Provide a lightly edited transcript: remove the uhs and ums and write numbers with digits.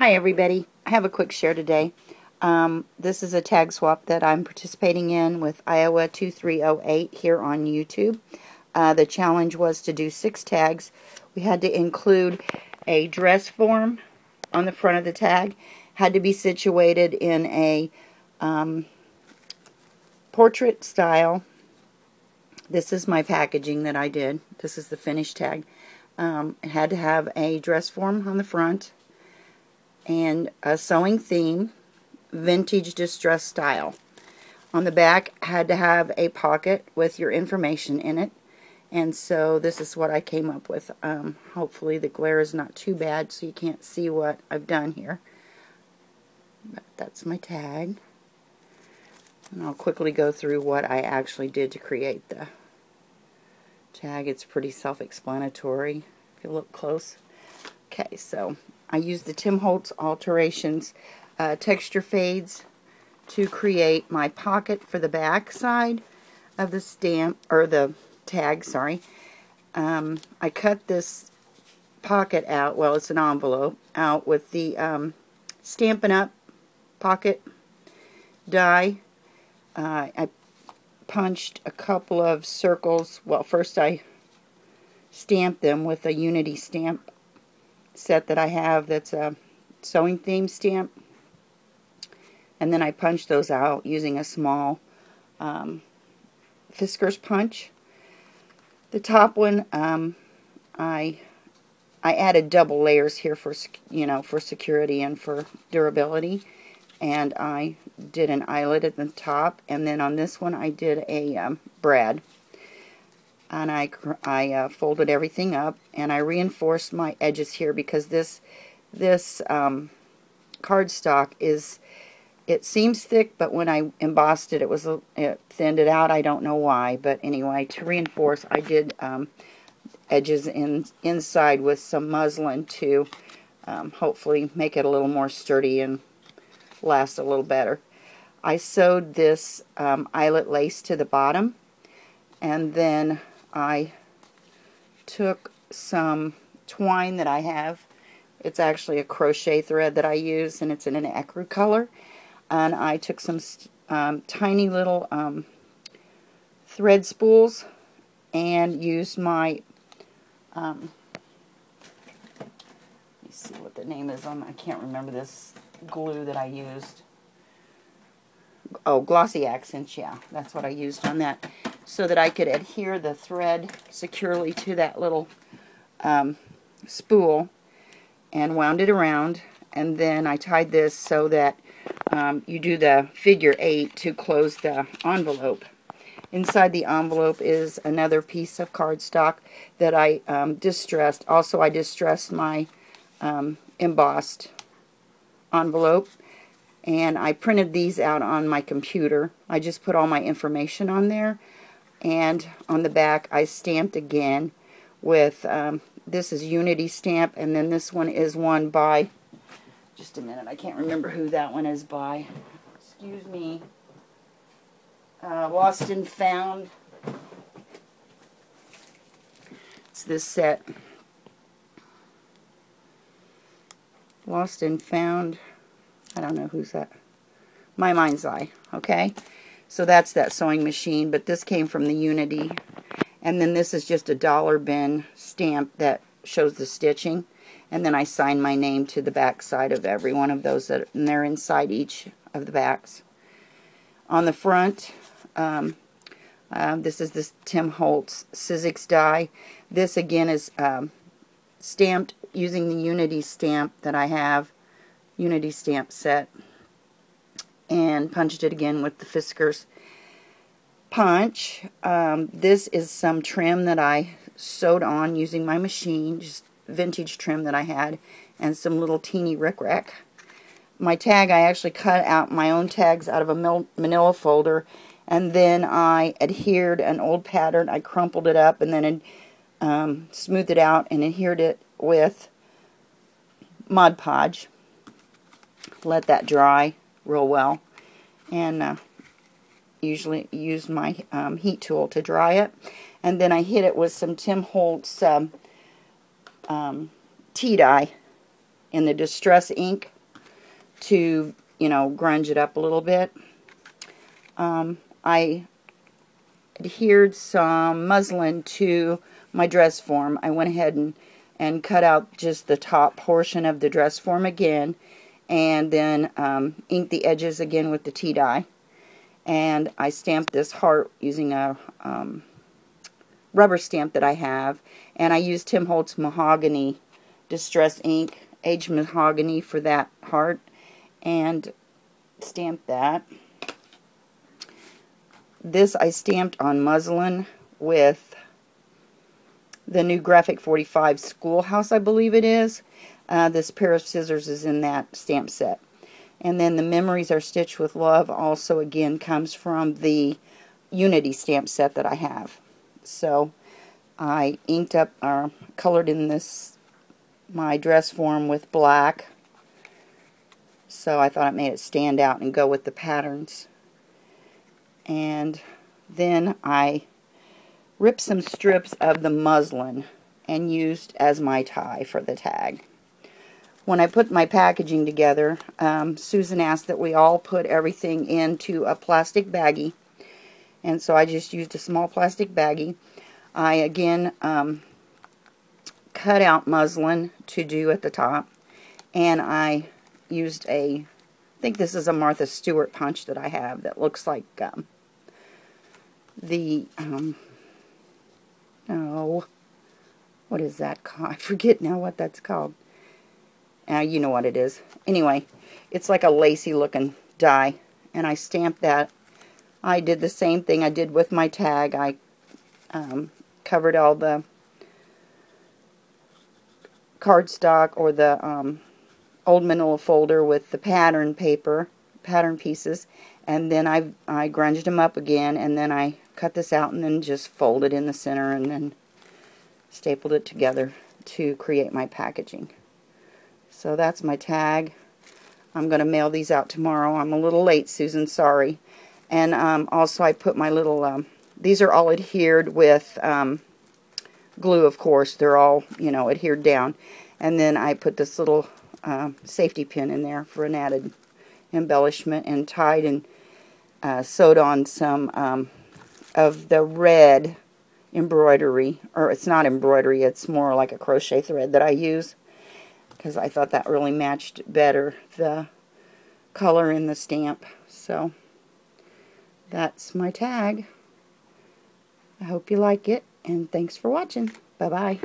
Hi everybody, I have a quick share today. This is a tag swap that I'm participating in with Iowa 2308 here on YouTube. The challenge was to do 6 tags. We had to include a dress form on the front of the tag. Had to be situated in a portrait style. This is my packaging that I did. This is the finished tag. It had to have a dress form on the front and a sewing theme, vintage distress style. On the back had to have a pocket with your information in it, and so this is what I came up with. Hopefully the glare is not too bad so you can't see what I've done here. But that's my tag, and I'll quickly go through what I actually did to create the tag. It's pretty self-explanatory if you look close. Okay, so I used the Tim Holtz Alterations texture fades to create my pocket for the back side of the stamp, or the tag, sorry. I cut this pocket out, well, it's an envelope, out with the Stampin Up pocket die. I punched a couple of circles. Well, first I stamped them with a Unity stamp set that I have that's a sewing theme stamp, and then I punched those out using a small Fisker's punch. The top one, I added double layers here for for security and for durability, and I did an eyelet at the top, and then on this one I did a brad. And I folded everything up, and I reinforced my edges here because this cardstock it seems thick, but when I embossed it, it thinned it out. I don't know why, but anyway, to reinforce, I did edges inside with some muslin to hopefully make it a little more sturdy and last a little better. I sewed this eyelet lace to the bottom, and then I took some twine that I have. It's actually a crochet thread that I use, and it's in an ecru color. And I took some tiny little thread spools and used my, let me see what the name is on, I can't remember this glue that I used. Oh, glossy accents, yeah, that's what I used on that, so that I could adhere the thread securely to that little spool, and wound it around, and then I tied this so that you do the figure 8 to close the envelope. Inside the envelope is another piece of cardstock that I distressed. Also, I distressed my embossed envelope, and I printed these out on my computer. I just put all my information on there, and on the back I stamped again with, this is Unity stamp, and then this one is one by, just a minute, I can't remember who that one is by. Excuse me. Lost and Found. It's this set. Lost and Found. I don't know who's that. My Mind's Eye. Okay? So that's that sewing machine, but this came from the Unity. And then this is just a dollar bin stamp that shows the stitching. And then I sign my name to the back side of every one of those, and they're inside each of the backs. On the front, this is this Tim Holtz Sizzix die. This again is stamped using the Unity stamp that I have, Unity stamp set, and punched it again with the Fisker's punch. This is some trim that I sewed on using my machine, just vintage trim that I had, and some little teeny rickrack. My tag, I actually cut out my own tags out of a manila folder, and then I adhered an old pattern. I crumpled it up and then smoothed it out and adhered it with Mod Podge. Let that dry real well, and usually use my heat tool to dry it. And then I hit it with some Tim Holtz tea dye in the Distress ink. to, you know, grunge it up a little bit. I adhered some muslin to my dress form. I went ahead and cut out just the top portion of the dress form again, and then inked the edges again with the tea dye. And I stamped this heart using a rubber stamp that I have, and I used Tim Holtz Mahogany Distress Ink, aged mahogany, for that heart, and stamped that. This I stamped on muslin with the new Graphic 45 Schoolhouse, I believe it is. This pair of scissors is in that stamp set. And then the Memories Are Stitched with Love also again comes from the Unity stamp set that I have. So I inked up, colored in this, my dress form with black. So I thought it made it stand out and go with the patterns. And then I ripped some strips of the muslin and used as my tie for the tag. When I put my packaging together, Susan asked that we all put everything into a plastic baggie, and so I just used a small plastic baggie. I again cut out muslin to do at the top, and I used I think this is a Martha Stewart punch that I have that looks like oh, what is that called? I forget now what that's called. You know what it is. Anyway, it's like a lacy looking die, and I stamped that. I did the same thing I did with my tag. I covered all the cardstock or the old manila folder with the pattern paper, pattern pieces, and then I grunged them up again, and then I cut this out and then just folded in the center and then stapled it together to create my packaging. So that's my tag. I'm going to mail these out tomorrow. I'm a little late, Susan, sorry. And also I put my little, these are all adhered with glue, of course. They're all, you know, adhered down. And then I put this little safety pin in there for an added embellishment, and tied and sewed on some of the red embroidery, or it's not embroidery, it's more like a crochet thread that I use, because I thought that really matched better the color in the stamp. So that's my tag. I hope you like it, and thanks for watching. Bye-bye.